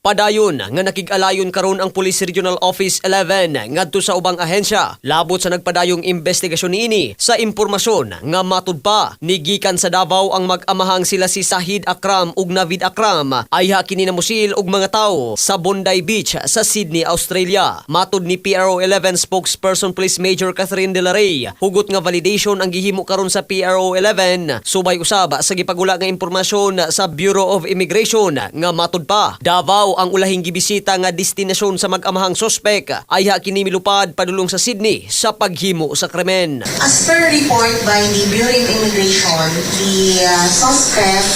Padayon nga nakig-alayon karon ang Police Regional Office 11 ngadto sa ubang ahensya labot sa nagpadayong investigasyon niini sa impormasyon nga matud pa ni gikan sa Davao ang mag-amahang sila si Sahid Akram ug Navid Akram ay kini namusil og mga tawo sa Bondi Beach sa Sydney, Australia. Matud ni PRO 11 spokesperson Police Major Catherine De La Rey, hugot nga validation ang gihimo karon sa PRO 11 subay usab sa gipagula nga impormasyon sa Bureau of Immigration nga matud pa Davao ang ulahing gibisita nga destinasyon sa mag-amahang sospek ay kini milupad padulong sa Sydney sa paghimo sa krimen. As per report by the Bureau of Immigration, the suspect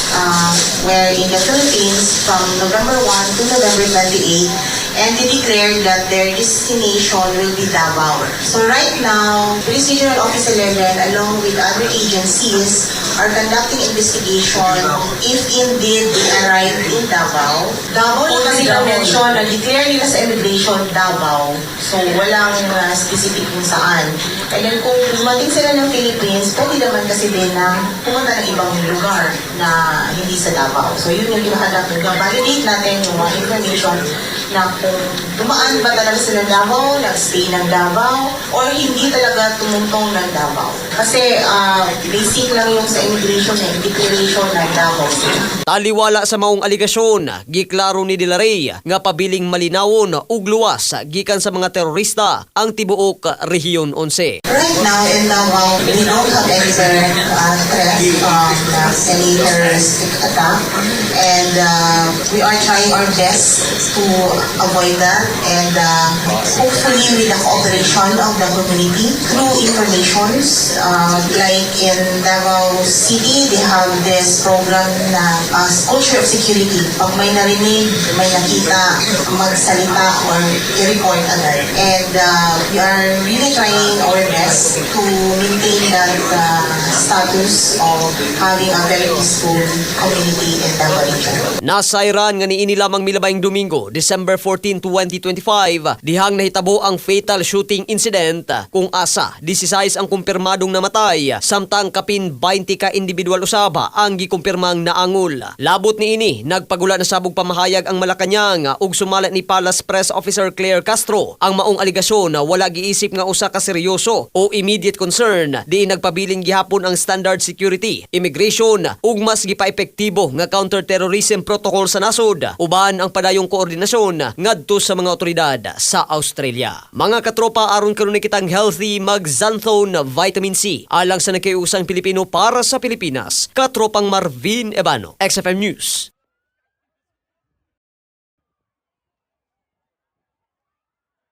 were in the Philippines from November 1 to November 28, and they declared that their destination will be Davao. So right now, Police Regional Office 11 along with other agencies are conducting investigation if indeed they arrived in Davao. Davao yung kasi na-mention, na-declare nila sa immigration Davao. So walang specific kung saan. And then kung dumating sila ng Philippines, pwede naman kasi din na pumunta ng ibang lugar na hindi sa Davao. So yun yung hinahanap nila. Validate natin yung mga information na kung dumaan ba talaga sila ng Davao, nag-stay ng Davao, or hindi talaga tumuntong ng Davao. Kasi basic lang yung sa immigration na declaration ng Davao. Taliwala sa maong aligasyon, giklaro ni De La Rey nga pabiling malinawon ug luwas gikan sa mga terorista ang tibuok Rehiyon 11. Right now in Davao, we don't have any threat from any terrorist attack, and we are trying our best to avoid that, and hopefully with the cooperation of the community through informations like in Davao City, they have this program na culture of security. Pag may narinig, may nakita, magsalita or i-report agad. And we are really trying our best to maintain that status of having a very peaceful community in Davao region. Nasayran nga niini lamang milabayng Domingo, December 14, 2025, dihang nahitabo ang fatal shooting incident kung asa 16 ang kumpirmadong namatay samtang kapin 20 ka individual usaba ang gikumpirmang naangol. Labot niini nagpagula na sabog pamahayag ang Malacañang ug sumalat ni Palace Press Officer Claire Castro ang maong aligasyon na wala giisip nga usa ka seryoso o immediate concern di nagpabiling gihapon ang standard security, immigration ug mas gipaepektibo nga counter-terrorism protocol sa nasod uban ang padayong koordinasyon ngadto sa mga otoridad sa Australia. Mga katropa, aron karon kitang healthy mag-Xanthone Vitamin C alang sa nakiusang Pilipino para sa Pilipinas. Katropang Marvin Ebano, XFM News.